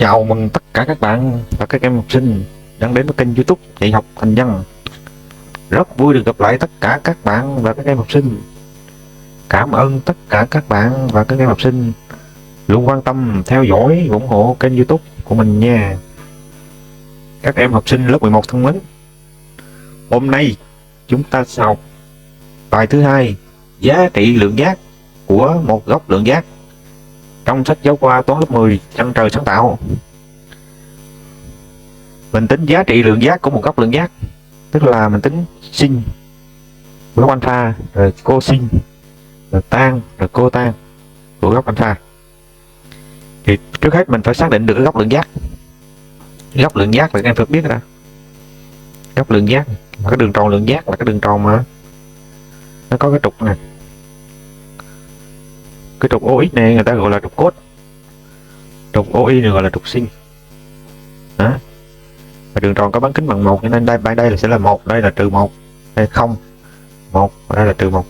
Chào mừng tất cả các bạn và các em học sinh đang đến với kênh YouTube Dạy học thành văn. Rất vui được gặp lại tất cả các bạn và các em học sinh. Cảm ơn tất cả các bạn và các em học sinh luôn quan tâm, theo dõi, ủng hộ kênh YouTube của mình nha. Các em học sinh lớp 11 thân mến, hôm nay chúng ta sẽ học bài thứ hai, giá trị lượng giác của một góc lượng giác, trong sách giáo khoa toán lớp 10 Chân trời sáng tạo. Mình tính giá trị lượng giác của một góc lượng giác, tức là mình tính sin góc alpha, rồi cosin, rồi tan, rồi cotan của góc alpha. Thì trước hết mình phải xác định được cái góc lượng giác. Góc lượng giác là các em phải biết ra. Góc lượng giác là cái đường tròn lượng giác, là cái đường tròn mà nó có cái trục này. Cái trục OX này người ta gọi là trục cos, trục OY này gọi là trục sin. Đó. Và đường tròn có bán kính bằng 1, cho nên đây là sẽ là 1, đây là trừ 1, đây 0, 1, và đây là trừ 1.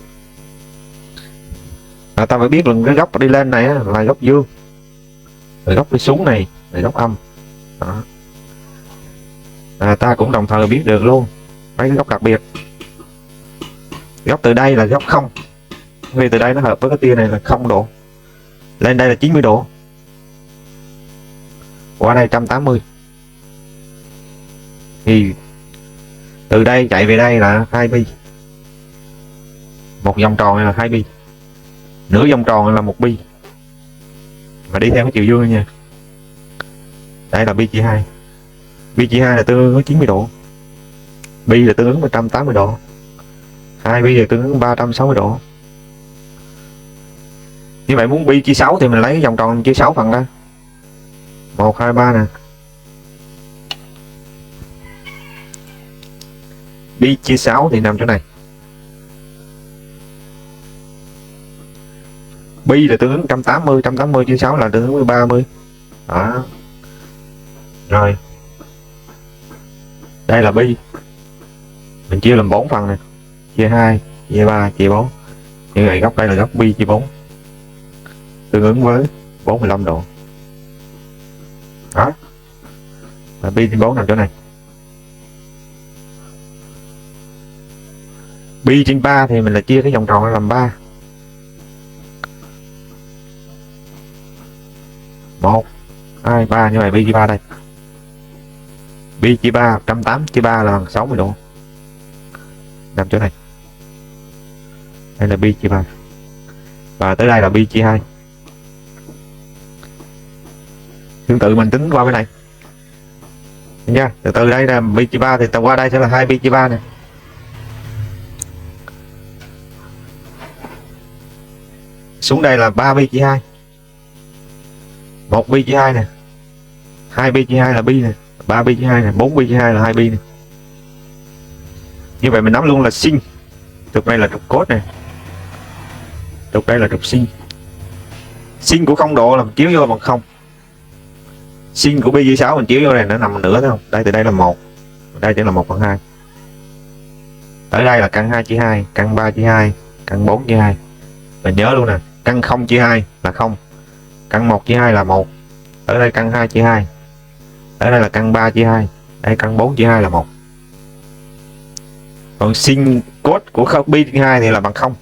Ta phải biết là cái góc đi lên này là góc dương, rồi góc đi xuống này là góc âm. Đó. Ta cũng đồng thời biết được luôn mấy cái góc đặc biệt. Góc từ đây là góc 0, vì từ đây nó hợp với cái tia này là 0 độ, lên đây là 90 độ, qua đây 180. Thì từ đây chạy về đây là 2 pi, một vòng tròn này là 2 pi, nửa vòng tròn này là 1 pi, mà đi theo cái chiều dương nha. Đây là pi chia 2, pi chia 2 là tương ứng với 90 độ, pi là tương ứng với 180 độ, 2 pi là tương ứng với 360 độ. Như vậy muốn pi chia 6 thì mình lấy cái vòng tròn chia 6 phần ra, 1, 2, 3 nè. Pi chia 6 thì nằm chỗ này. Pi là tương ứng 180, 180 chia 6 là tương ứng với 30. Đó. Rồi. Đây là pi. Mình chia làm 4 phần nè. Chia 2, chia 3, chia 4. Như vậy góc đây là góc pi chia 4. Tương ứng với 45 độ. Đó. Và pi chia 4 nằm chỗ này. Pi trên 3 thì mình là chia cái vòng tròn làm 3. 1, 2, 3, như vậy pi chia 3 đây. Pi chia 3, 180 chia 3 là bằng 60 độ. Nằm chỗ này. Đây là pi chia 3. Và tới đây là pi chia 2. Tương tự mình tính qua bên này. Được chưa? Từ đây là pi chia 3 thì qua đây sẽ là 2 pi chia 3 nè. Xuống đây là 3 pi chia 2. 1 pi chia 2 nè. 2 pi chia 2 là pi nè. 3 pi chia 2 nè. 4 pi chia 2 là 2 pi nè. Như vậy mình nắm luôn là sin. Trục đây là trục cos nè. Trục đây là trục sin. Sin của 0 độ là mình chiếu vô bằng 0. Sin của pi chia 6 mình chiếu vô này nó nằm nửa thấy không? Đây từ đây là 1. Đây chỉ là 1/2. Tới đây là căn 2 chia 2, căn 3 chia 2, căn 4 chia 2. Mình nhớ luôn nè, căn 0 chia 2 là 0, căn 1 chia 2 là 1, ở đây căn 2 chia 2, ở đây là căn 3 chia 2, đây căn 4 chia 2 là 1. Còn sin cos của pi chia 2 thì là bằng 0.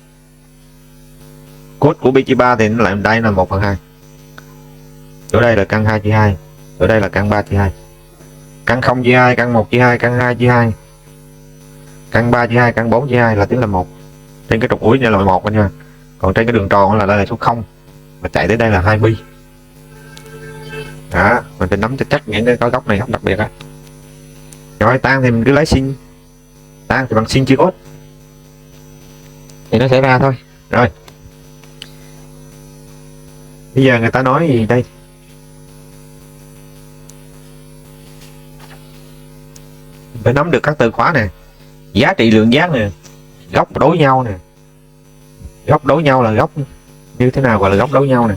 Cos của pi chia 3 thì nó lại đây là 1/2. Chỗ đây là căn 2 chia 2, chỗ đây là căn 3 chia 2. Căn 0 chia 2, căn 1 chia 2, căn 2 chia 2, căn 3 chia 2, căn 4 chia 2 là tính là 1. Trên cái trục úi này là 1 anh nha. Còn trên cái đường tròn là đây là số 0, và chạy tới đây là 2 pi. Đó, mình phải nắm cho chắc những cái góc này góc đặc biệt á. Rồi tan thì mình cứ lấy sin, tan thì bằng sin chia cos thì nó sẽ ra thôi. Rồi bây giờ người ta nói gì đây? Phải nắm được các từ khóa nè, giá trị lượng giác nè, góc đối nhau nè. Góc đối nhau là góc như thế nào gọi là góc đối nhau nè?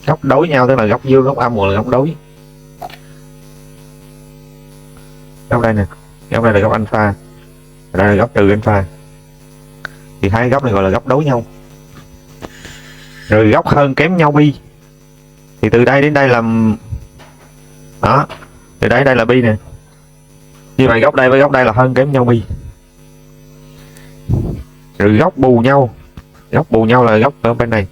Góc đối nhau tức là góc dương, góc âm gọi là góc đối. Góc đây nè, góc đây là góc alpha, đây là góc trừ alpha. Thì hai góc này gọi là góc đối nhau. rồi góc hơn kém nhau pi, thì từ đây đến đây là đó, từ đây đây là pi nè, như vậy góc đây với góc đây là hơn kém nhau pi. Rồi góc bù nhau là góc ở bên này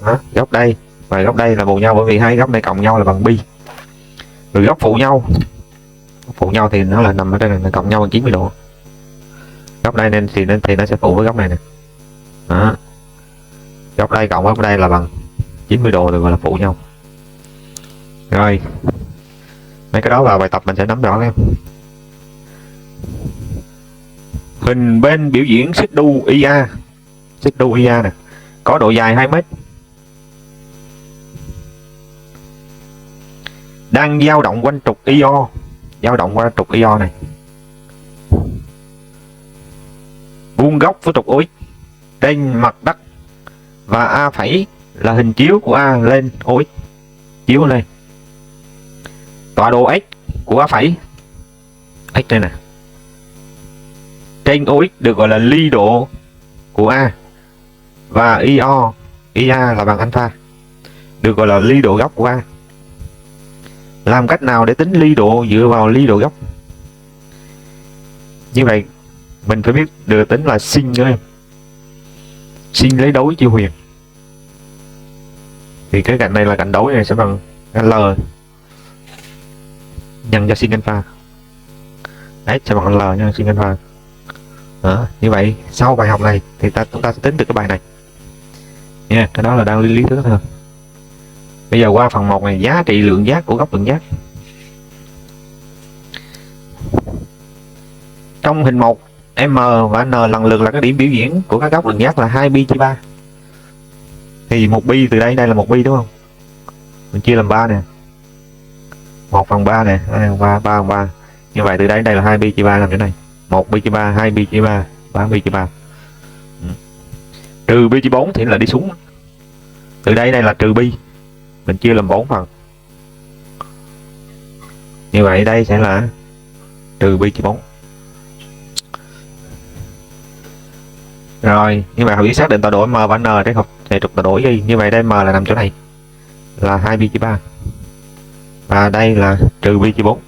đó, góc đây và góc đây là bù nhau, bởi vì hai góc này cộng nhau là bằng pi. Rồi góc phụ nhau thì nó là nằm ở đây này, cộng nhau bằng 90 độ. Góc đây nên thì nó sẽ phụ với góc này nè đó. Góc đây cộng góc đây là bằng 90 độ, được gọi là phụ nhau. Rồi mấy cái đó vào bài tập mình sẽ nắm rõ em. Hình bên biểu diễn xích đu IA nè, có độ dài 2 mét, đang dao động quanh trục IO, này, vuông góc với trục OX trên mặt đất, và A phẩy là hình chiếu của A lên OX, chiếu lên. Tọa độ X của A phẩy, X đây nè, trên OX được gọi là ly độ của A, và IA là bằng alpha, được gọi là ly độ góc của A. Làm cách nào để tính ly độ dựa vào ly độ góc? Như vậy mình phải biết được tính là sin nữa em, sin lấy đối chia huyền, thì cái cạnh này là cạnh đối này sẽ bằng L nhân cho sin alpha, S sẽ bằng L nhân sin alpha đó. Như vậy sau bài học này thì chúng ta sẽ tính được cái bài này nha, cái đó là đang lý thuyết thôi. Bây giờ qua phần 1 này, giá trị lượng giác của góc lượng giác. Trong hình 1, M và N lần lượt là các điểm biểu diễn của các góc lượng giác là 2 pi chia 3. Thì 1 pi từ đây là 1 pi đúng không? Mình chia làm 3 nè. 1/3 nè, 2/3, 3/3. Như vậy từ đây đến đây là 2 pi chia 3 nằm chỗ này. 1 pi chia 3, 2 pi chia 3, 3 pi chia 3. Trừ pi chia 4 thì là đi xuống. Từ đây đây là trừ pi. Mình chia làm 4 phần. Như vậy đây sẽ là trừ pi chia 4. Rồi, như vậy học xác định tọa độ M và N để học hệ trục tọa độ gì. Như vậy đây M là nằm chỗ này là 2 pi chia 3. Và đây là trừ pi chia 4.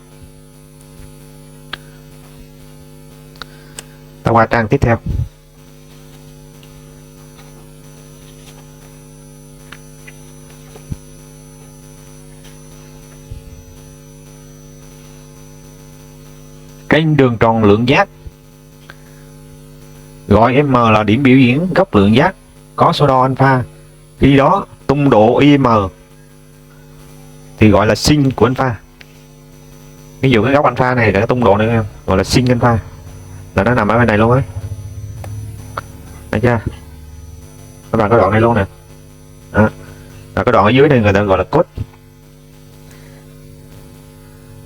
Ta qua trang tiếp theo. Trên đường tròn lượng giác, gọi M là điểm biểu diễn góc lượng giác có số đo alpha. Khi đó tung độ IM thì gọi là sin của alpha. Ví dụ cái góc alpha này là cái tung độ nữa em, gọi là sin alpha, là nó nằm ở bên này luôn á. Thấy chưa? Các bạn có đoạn này luôn nè. Đó. Rồi cái đoạn ở dưới này người ta gọi là cos.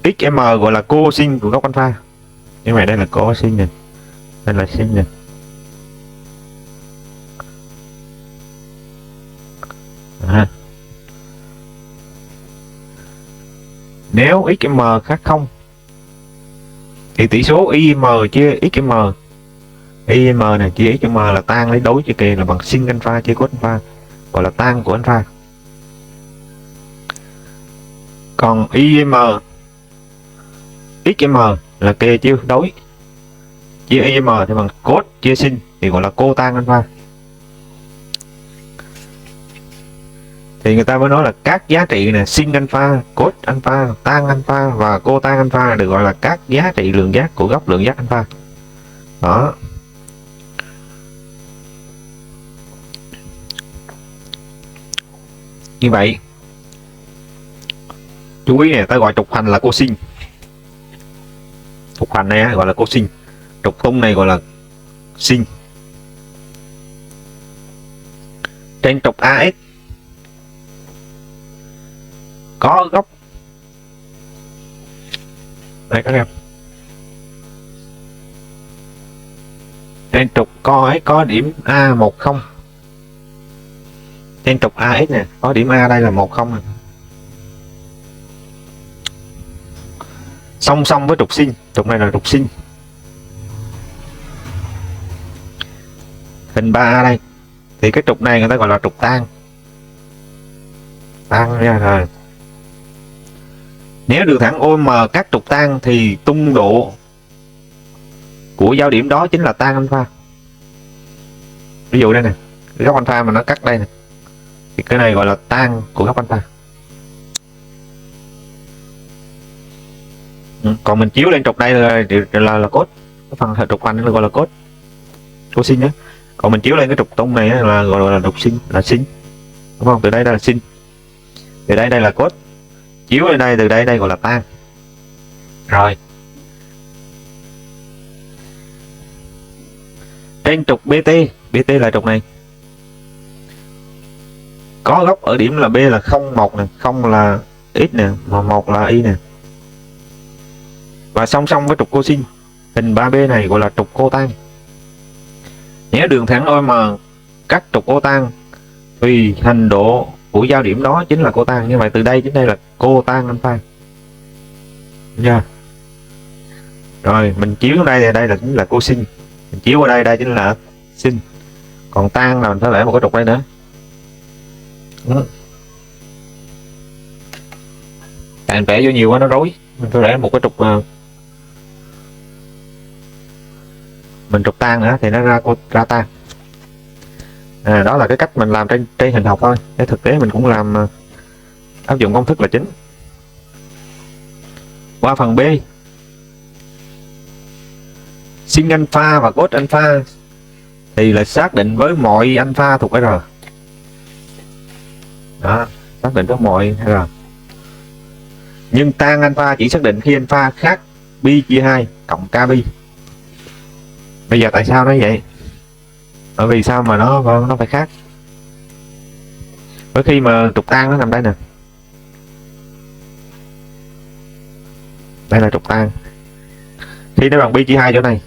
XM gọi là cosin của góc alpha. Như vậy đây là cosin nè, đây là sin nè. Nếu XM khác 0 thì tỷ số IM chia XM, IM này chia XM là tan lấy đối chia kề là bằng sin alpha chia cos alpha, gọi là tan của alpha. Còn IM XM là kề chia đối chia IM thì bằng cos chia sin thì gọi là cotan alpha. Thì người ta mới nói là các giá trị này sin alpha, cos alpha, tan alpha và cotan alpha được gọi là các giá trị lượng giác của góc lượng giác alpha. Đó. Như vậy chú ý này, ta gọi trục hành là cosin. Trục hành này gọi là cosin, trục tung này gọi là sin. Trên trục AS có góc đây các em, trên trục co có điểm A10, trên trục AS nè có điểm A đây là 10 nè, song song với trục sin, trục này là trục sin. Hình 3A đây Thì cái trục này người ta gọi là trục tan. Tan nha. Rồi nếu đường thẳng OM cắt trục tan thì tung độ của giao điểm đó chính là tan alpha. Ví dụ đây nè, cái góc alpha mà nó cắt đây nè, thì cái này gọi là tan của góc alpha. Còn mình chiếu lên trục đây là cos, cái phần trục hoành nó gọi là cos, cosin nhé. Còn mình chiếu lên cái trục tung này là gọi là trục sin, là sin, đúng không? Từ đây là sin, từ đây là cos, chiếu lên đây từ đây gọi là tan. Rồi trên trục BT là trục này có góc ở điểm là B là 0 1 nè, 0 là x nè, mà 1 là y nè, và song song với trục cosin hình 3B này gọi là trục cotan. Nếu đường thẳng OM cắt trục cotan thì hành độ của giao điểm đó chính là cotan. Như vậy từ đây đến đây là cotan alpha nha. Rồi mình chiếu ở đây thì đây là chính là cosin, mình chiếu ở đây chính là sin. Còn tan là mình phải vẽ một cái trục đây nữa. Bạn vẽ vô nhiều quá nó rối, mình phải vẽ một cái trục, mình trục tan nữa thì nó ra tan. Đó là cái cách mình làm trên hình học thôi, cái thực tế mình cũng làm áp dụng công thức là chính. Qua phần B, sin alpha và cos alpha thì là xác định với mọi alpha thuộc R. Đó, xác định với mọi R. Nhưng tan alpha chỉ xác định khi alpha khác pi chia 2 cộng kb. Bây giờ tại sao nó vậy? Bởi vì sao mà nó phải khác? Bởi khi mà trục tan nó nằm đây nè, đây là trục tan, khi nó bằng pi chia 2 chỗ này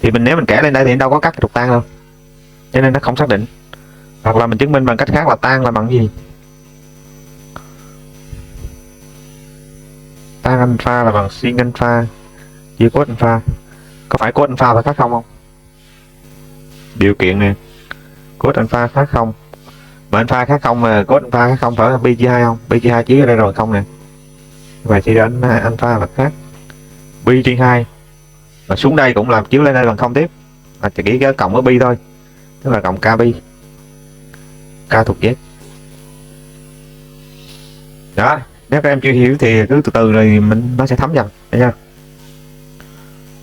thì nếu mình kẻ lên đây thì đâu có cắt trục tan đâu, cho nên nó không xác định. Hoặc là mình chứng minh bằng cách khác là tan là bằng gì? Tan alpha là bằng sin alpha chia cos alpha. Có phải cos alpha phải khác không? Điều kiện nè, cos alpha khác không, mà alpha khác không mà cos alpha khác không phải là pi chia 2 không? Pi chia 2 chiếu ở đây rồi không nè, vậy thì đến alpha là khác pi chia 2, và xuống đây cũng làm chiếu lên đây bằng không tiếp, chỉ cái cộng với pi thôi, tức là cộng k pi, k thuộc z. Đó, nếu các em chưa hiểu thì cứ từ từ rồi nó sẽ thấm dần, thấy chưa?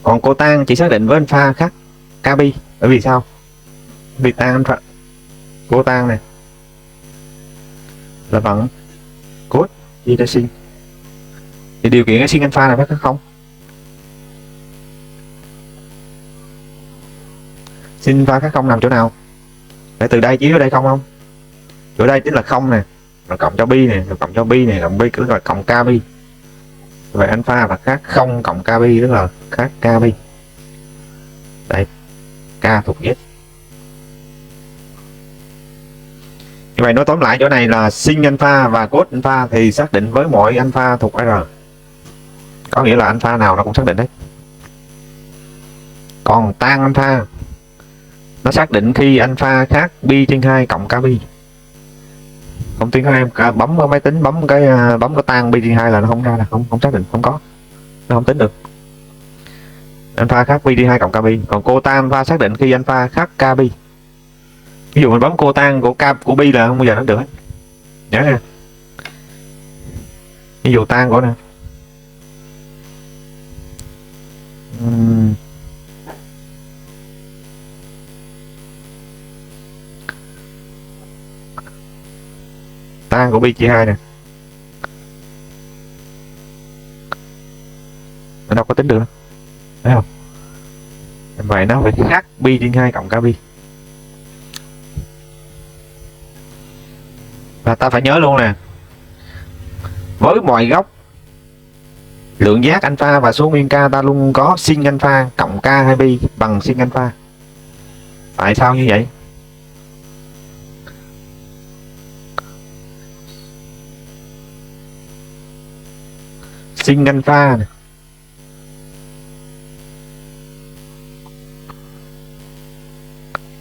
Còn cotan chỉ xác định với alpha khác k pi, bởi vì sao? Vì tan alpha, cotan này là bằng cos chia cho sin, thì điều kiện cái sin alpha này phải khác không? Sin alpha khác không nằm chỗ nào? Để từ đây chiếu ở đây không? Chỗ đây chính là không nè, rồi cộng cho pi nè, rồi cộng cho pi nè, cộng pi cứ là cộng k pi. Vậy alpha là khác 0 cộng k pi, tức là khác k pi. Đây, k thuộc z. Như vậy nói tóm lại chỗ này là sin alpha và cos alpha thì xác định với mọi alpha thuộc R. Có nghĩa là alpha nào nó cũng xác định đấy. Còn tan alpha nó xác định khi alpha khác pi trên 2 cộng k pi. Không tin các em bấm máy tính, bấm cái tan pi trên 2 là nó không ra, là không xác định, không có, nó không tính được. Alpha khác pi trên 2 cộng k pi. Còn cotan alpha xác định khi alpha khác k pi. Ví dụ mình bấm cotan của pi là không bao giờ nó được hết. Nhớ nha. Ví dụ tan của nè. Tan của pi chia 2 nè, nó đâu có tính được đâu, thấy không? Vậy nó phải khác pi trên 2 cộng k pi. Và ta phải nhớ luôn nè, với mọi góc lượng giác alpha và số nguyên k ta luôn có sin alpha cộng k hay pi bằng sin alpha. Tại sao như vậy? Sin alpha này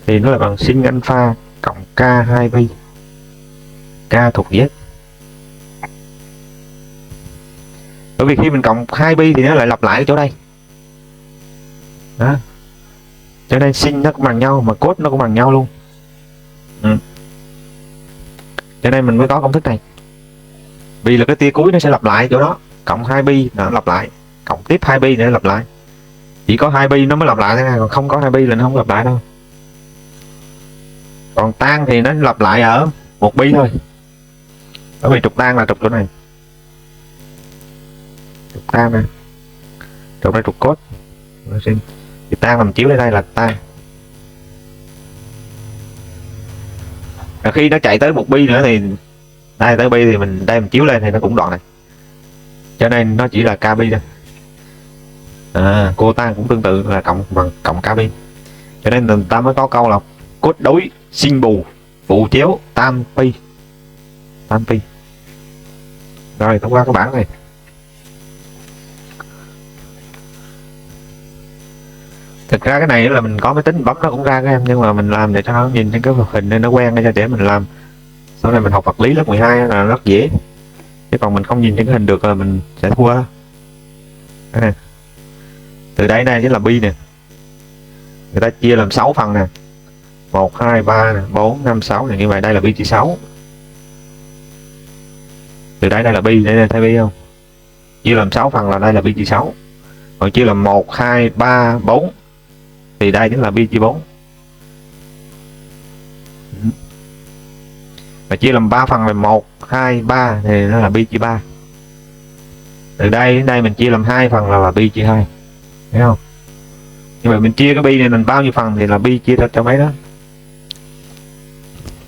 thì thì nó là bằng sin alpha cộng k 2 pi, k thuộc z. Bởi vì khi mình cộng 2 pi thì nó lại lặp lại ở chỗ đây đó, cho nên sin nó cũng bằng nhau mà cos nó cũng bằng nhau luôn. Cho nên mình mới có công thức này, vì là cái tia cuối nó sẽ lặp lại chỗ đó, cộng 2 pi nó lặp lại, cộng tiếp 2 pi để lặp lại. Chỉ có 2 pi nó mới lặp lại thế này, còn không có 2 pi là nó không lặp lại đâu. Còn tan thì nó lặp lại ở 1 pi thôi, bởi vì trục tan là trục chỗ này, trục tan này, trục đây trục cos, thì tan làm chiếu lên đây là tan. Và khi nó chạy tới 1 pi nữa thì đây tới pi thì mình đây mình chiếu lên thì nó cũng đoạn này, cho nên nó chỉ là k pi thôi. Cô tan cũng tương tự là cộng bằng cộng k pi, cho nên người ta mới có câu là cos đối sin bù phụ chéo tan pi, tan pi. Rồi thông qua cái bảng này. Thực ra cái này là mình có máy tính bấm nó cũng ra các em, nhưng mà mình làm để cho nó nhìn trên cái hình nên nó quen để mình làm. Sau này mình học vật lý lớp 12 là rất dễ, chứ còn mình không nhìn trên cái hình được là mình sẽ thua. Từ đây này chính là pi nè, người ta chia làm 6 phần nè, 1 2 3 nè, 4 5 6 này, như vậy đây là pi chia 6. Từ đây là pi, đây là thấy pi không, chia làm 6 phần là đây là pi chia 6. Còn chia làm 1 2 3 4 thì đây chính là pi chia 4. Và chia làm 3 phần là 1 2 3 thì nó là pi chia 3. Từ đây đến đây mình chia làm 2 phần là pi chia 2, thấy không? Nhưng mà mình chia cái pi này mình bao nhiêu phần thì là pi chia cho mấy đó.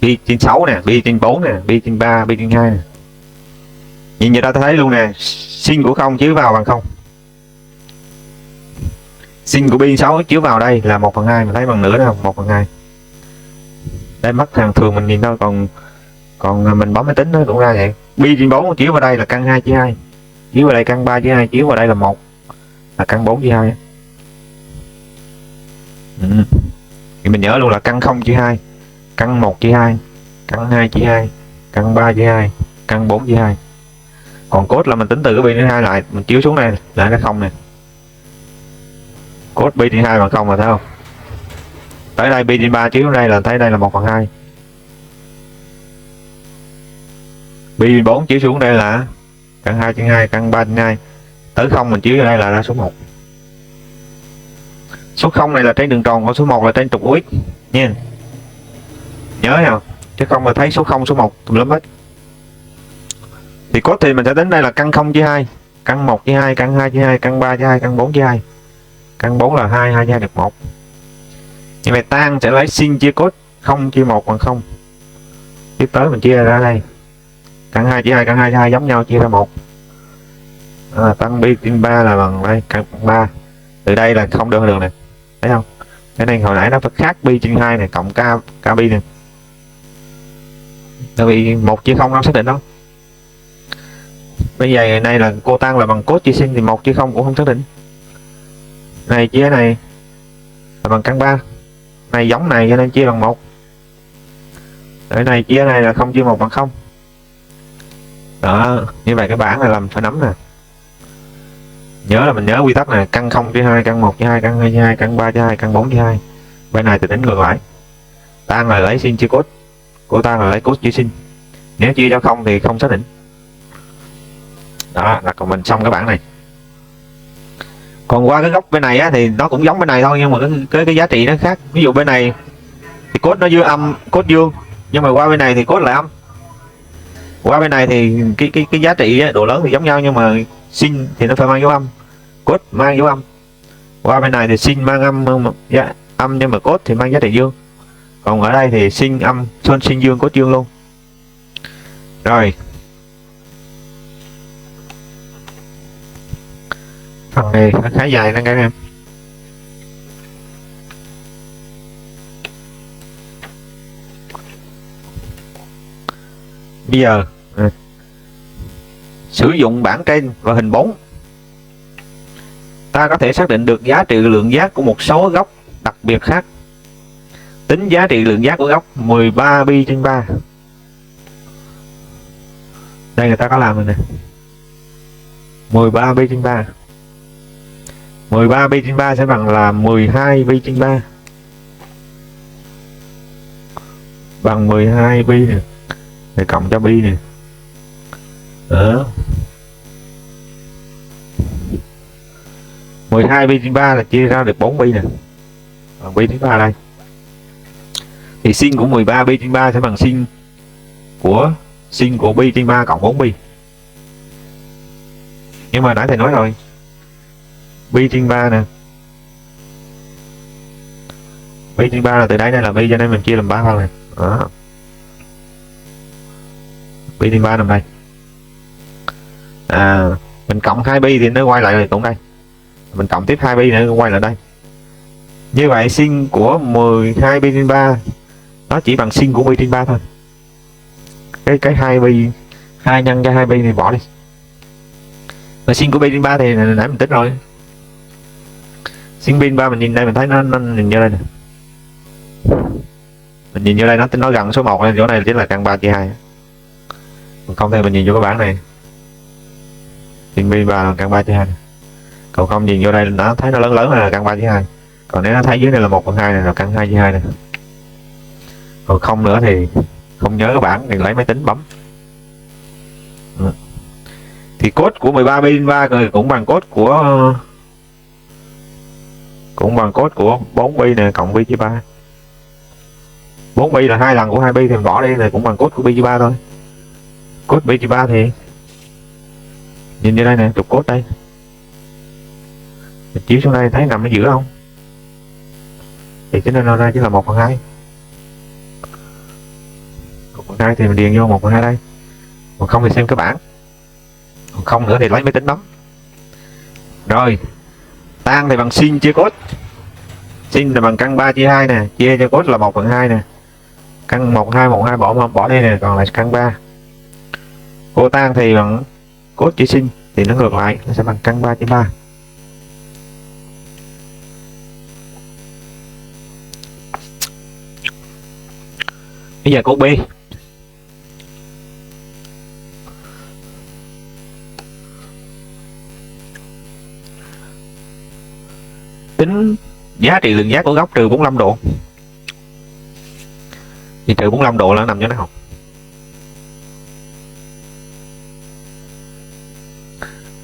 Pi trên 6 nè, pi trên 4 nè, pi trên 3, pi trên 2 nè. Nhìn như ta thấy luôn nè, sin của không chiếu vào bằng không. Sin của pi 6 chiếu vào đây là 1/2, mình thấy bằng nửa đâu, 1/2. Đây mắt thường thường mình nhìn thôi, còn mình bấm máy tính nó cũng ra vậy. Pi trên 4 chiếu vào đây là căn 2 chia 2. Chiếu vào đây căn 3 chia 2, chiếu vào đây là 1 là căn 4 chia 2. Thì mình nhớ luôn là căn 0 chia 2, căn 1 chia 2, căn 2 chia 2, căn 3 chia 2, căn 4 chia 2. Còn cos là mình tính từ cái pi đến 2 lại, mình chiếu xuống đây là nó không nè. Cos pi trên 2 bằng 0 mà thấy không? Tới đây pi trên 3 chiếu đây là thấy đây là 1/2. Pi trên 4 chiếu xuống đây là căn 2 trên 2, căn 3 trên 2. Tới 0 mình chiếu ở đây là ra số 1. Số 0 này là trên đường tròn, còn số 1 là trên trục UX nha. Nhớ không? Chứ không mà thấy số 0, số 1 tùm lum hết. Thì cos thì mình sẽ tính đây là căn 0 chia 2, căn 1 chia 2, căn 2 chia 2, căn 3 chia 2, căn 4 chia 2. Căn 4 là 2, 2 chia 2 được 1. Như vậy tan sẽ lấy sin chia cos 0 chia 1 bằng 0. Tiếp tới mình chia ra đây. Căn 2 chia 2, căn 2 chia 2 giống nhau, chia ra 1. Tăng pi trên 3 là bằng đây, căn 3. Từ đây là không được đường này. Thấy không? Cái này hồi nãy nó phải khác pi trên 2 này cộng k pi này. Tại vì 1 chia 0 nó xác định đâu. Bây giờ này là cô tăng là bằng cos chia sin thì 1 chia 0 cũng không xác định. Này chia này là bằng căn 3. Này giống này cho nên chia bằng 1. Cái này chia này là 0 chia 1 bằng 0. Đó, như vậy cái bảng này làm phải nắm nè. Nhớ là mình nhớ quy tắc này, căn 0 chia 2, căn 1 chia 2, căn 2 chia 2, căn 3 chia 2, căn 4 chia 2. Bên này thì tính ngược lại. Tan là lấy sin chia cos, cô tan là lấy cos chia sin. Nếu chia cho 0 thì không xác định. Đó, là còn mình xong cái bảng này. Còn qua cái góc bên này á, thì nó cũng giống bên này thôi, nhưng mà cái giá trị nó khác. Ví dụ bên này thì cos nó dương cos dương, nhưng mà qua bên này thì cos lại âm. Qua bên này thì cái giá trị á, độ lớn thì giống nhau, nhưng mà sin thì nó phải mang dấu âm, cos mang dấu âm. Qua bên này thì sin mang âm nhưng mà cos thì mang giá trị dương. Còn ở đây thì sin âm, sin dương, cos dương luôn. Rồi. Phần này khá dài nè các em. Bây giờ sử dụng bảng trên và hình 4, ta có thể xác định được giá trị lượng giác của một số góc đặc biệt khác. Tính giá trị lượng giác của góc 13 pi trên 3. Đây người ta có làm rồi nè. 13 pi trên 3. 13 pi trên 3 sẽ bằng là 12 pi trên 3. Bằng 12 pi nè. Để cộng cho pi nè. Đó. 12 pi trên 3 là chia ra được 4 pi nè. Bằng pi trên 3 đây. Thì sin của 13 pi trên 3 sẽ bằng sin của pi trên 3 cộng 4 pi. Nhưng mà nãy thầy nói rồi, pi trên 3 nè, pi trên 3 là từ đây đây là pi, cho nên mình chia làm 3 phần này. Đó. Pi trên 3 nằm đây. Mình cộng 2 pi thì nó quay lại cũng đây. Mình cộng tiếp 2 pi nữa quay lại đây. Như vậy sin của 12 pi trên 3 nó chỉ bằng sin của pi trên 3 thôi. Cái 2 pi, 2 nhân cho 2 pi thì bỏ đi. Và sin của pi trên 3 thì nãy mình tính rồi. Sin pi trên 3 mình nhìn đây mình thấy nó nhìn vô đây nè. Mình nhìn vô đây nó gần số 1 nên chỗ này chính là căn 3 chia 2. Còn không thì mình nhìn vô cái bảng này. Sin pi 3 là căn 3 chia 2. Còn không nhìn vô đây nó thấy nó lớn là căn 3 chia 2. Còn nếu nó thấy dưới này là 1/2 này là căn 2 chia 2 này. Còn không nữa thì không nhớ cái bảng thì lấy máy tính bấm. Thì cốt của 13 pi trên 3 cũng bằng cốt của 4 pi nè cộng pi chia 3. 4 pi là 2 lần của 2 pi thì mình bỏ đi này cũng bằng cốt của pi chia 3 thôi. Cốt pi chia 3 thì nhìn như đây nè, trục cốt đây. Mình chiếu xuống đây thấy nằm ở giữa không? Thì cho nên nó ra chỉ là 1/2. 1/2 thì mình điền vô 1/2 đây. Còn không thì xem cái bảng. Còn không nữa thì lấy máy tính bấm. Rồi, tan thì bằng sin chia cốt. Sin là bằng căn 3 chia 2 nè, chia cho cốt là 1/2 nè. Căn 1/2 bỏ đi nè, còn lại căn 3. Cô tan thì bằng cốt chia sin thì nó ngược lại, nó sẽ bằng căn 3 chia 3. Bây giờ câu B. Tính giá trị lượng giác của góc trừ 45 độ. Thì trừ 45 độ là nó nằm chỗ nào?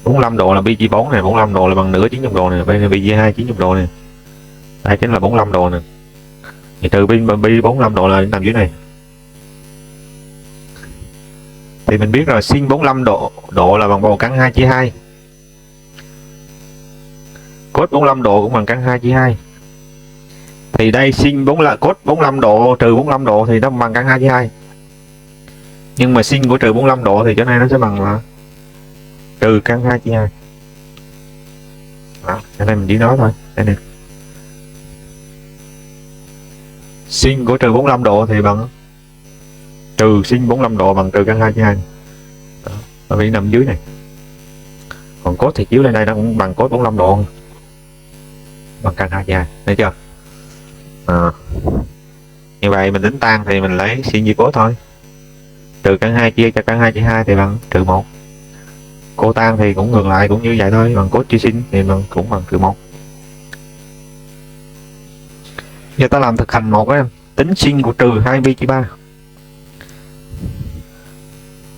Bốn 45 độ là pi chia 4 này, 45 độ là bằng nửa 90 độ này, pi chia 2 90 độ này. Đây chính là 45 độ nè. Thì trừ pi 45 độ là nằm dưới này. Thì mình biết rồi, sin 45 độ là bằng bầu căn 2 chia 2. Cốt 45 độ cũng bằng căn 2 chia 2. Thì đây sin cốt 45 độ trừ 45 độ thì nó bằng căn 2 chia 2. Nhưng mà sin của trừ 45 độ thì chỗ này nó sẽ bằng là trừ căn 2 chia 2. Đó, cho nên mình chỉ nói thôi. Đây nè. Sin của trừ 45 độ thì bằng trừ sin 45 độ bằng trừ căn 2 chia 2. Đó, nó bị nằm dưới này. Còn cốt thì chiếu lên đây nó cũng bằng cốt 45 độ. Bằng căn 2 chia 2. Thấy chưa? Như vậy mình tính tan thì mình lấy sin chia cốt thôi. Trừ căn 2 chia cho căn 2 chia 2 thì bằng trừ 1. Cô tan thì cũng ngược lại, cũng như vậy thôi, bằng cốt chia sin thì cũng bằng trừ 1. Giờ ta làm thực hành một á, tính sin của trừ 2 pi chia 3.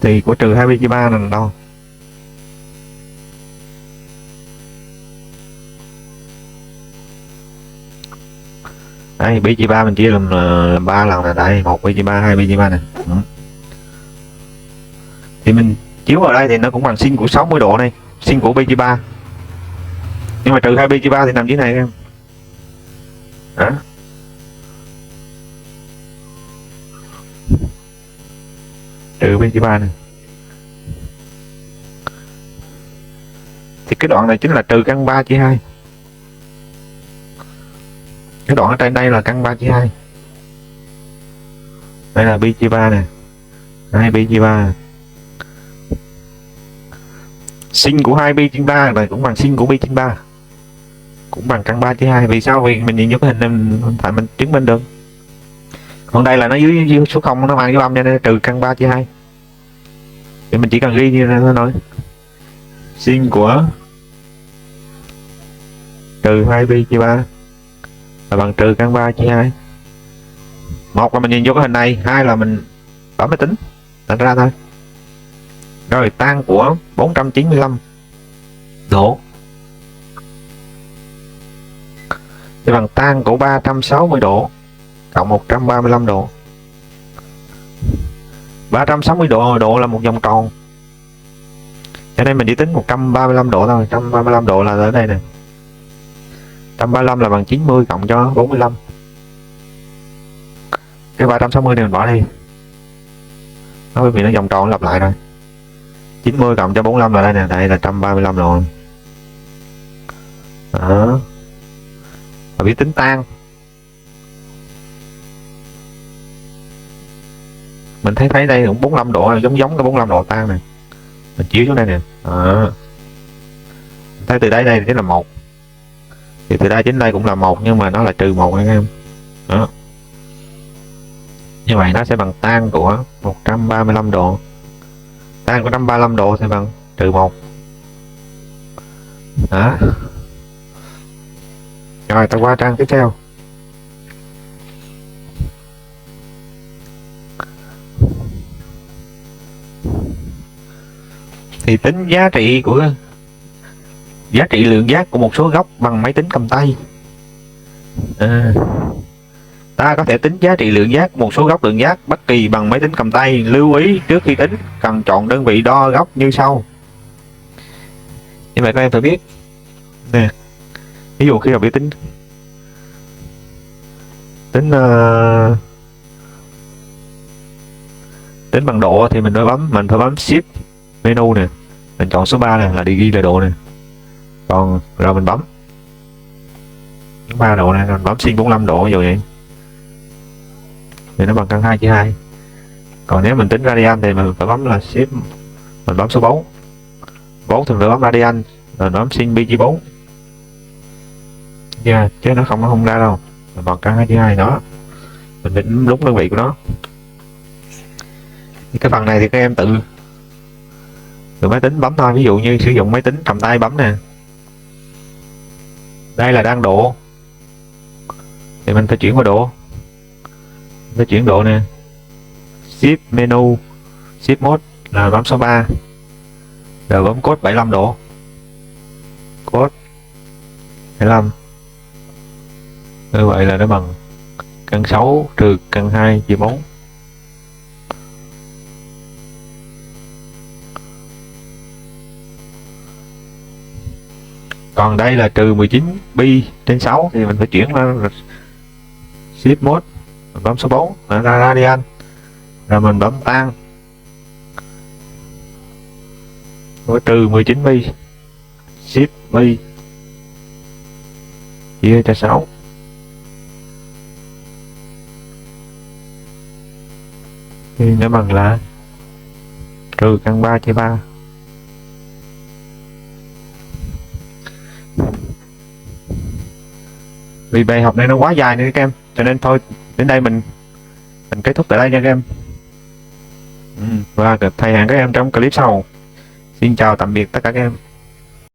Thì của trừ 2 pi chia 3 là đâu? Đây, pi chia 3 mình chia làm 3 lần là đây, 1 pi chia 3, 2 pi chia 3 nè. Thì mình chiếu vào đây thì nó cũng bằng sin của 60 độ này, sin của pi chia 3. Nhưng mà trừ 2 pi chia 3 thì nằm dưới này em. Đó. Trừ pi chia 3 này. Thì cái đoạn này chính là trừ căn 3 chia 2. Cái đoạn ở trên đây là căn 3 chia 2. Đây là pi chia 3 nè. 2 pi chia 3. Sin của 2 pi trên 3 này cũng bằng sin của pi trên 3. Cũng bằng căn 3 chia 2. Vì sao? Vì mình nhìn vô cái hình này mình chứng minh được. Còn đây là nó dưới số 0 nó mang dấu âm cho nên trừ căn 3 chia 2. Thì mình chỉ cần ghi như thế thôi. Sin của trừ 2pi chia 3 là bằng trừ căn 3 chia 2. Một là mình nhìn vô cái hình này, hai là mình bấm máy tính đặt ra thôi. Rồi tan của 495 độ thì bằng tan của 360 độ cộng 135 độ. 360 độ là một vòng tròn, cho nên mình chỉ tính 135 độ thôi. 135 độ là ở đây nè. 135 là bằng 90 cộng cho 45. Cái 360 này mình bỏ đi, bởi vì nó vòng tròn lặp lại rồi. 90 cộng cho 45 là đây nè, đây là 135 độ. Đó. Và biết tính tan. Mình thấy đây cũng 45 độ, giống cái 45 độ tan này. Mình chiếu xuống đây nè. Đó. Thấy từ đây chính là 1. Thì từ đây đến đây cũng là 1, nhưng mà nó là trừ 1 anh em. Đó. Như vậy nó sẽ bằng tan của 135 độ. Tan của 135 độ sẽ bằng trừ 1. Đó. Rồi ta qua trang tiếp theo. Thì tính giá trị lượng giác của một số góc bằng máy tính cầm tay. Ta có thể tính giá trị lượng giác của một số góc lượng giác bất kỳ bằng máy tính cầm tay. Lưu ý trước khi tính cần chọn đơn vị đo góc như sau. Như vậy các em phải biết nè, ví dụ khi học biết tính bằng độ thì mình phải bấm shift menu nè, mình chọn số 3 này là đi ghi là độ nè, còn rồi mình bấm 3 độ này, mình bấm sin 45 độ ví dụ vậy thì nó bằng căn 2 chia 2. Còn nếu mình tính radian thì mình phải bấm là shift, mình bấm số 4 thì mình bấm radian rồi bấm sin pi chia 4. Chứ nó không ra đâu, mình bằng căn 2 chia 2 đó, mình định đúng đơn vị của nó. Cái phần này thì các em tự máy tính bấm thôi. Ví dụ như sử dụng máy tính cầm tay bấm nè, đây là đang độ thì mình phải chuyển qua độ, phải chuyển độ nè, shift menu, shift mode là bấm số 3 rồi bấm code 75 độ, code 75. Như vậy là nó bằng căn 6 trừ căn 2 chia 4. Còn đây là trừ 19 pi trên 6 thì mình phải chuyển qua shift mode, mình bấm số 4 là ra radian, rồi mình bấm tan với trừ 19 pi, shift pi chia cho 6 thì nó bằng là trừ căn 3 chia 3. Vì bài học này nó quá dài nữa các em, cho nên thôi đến đây mình kết thúc tại đây nha các em. Và thầy hẹn các em trong clip sau. Xin chào tạm biệt tất cả các em.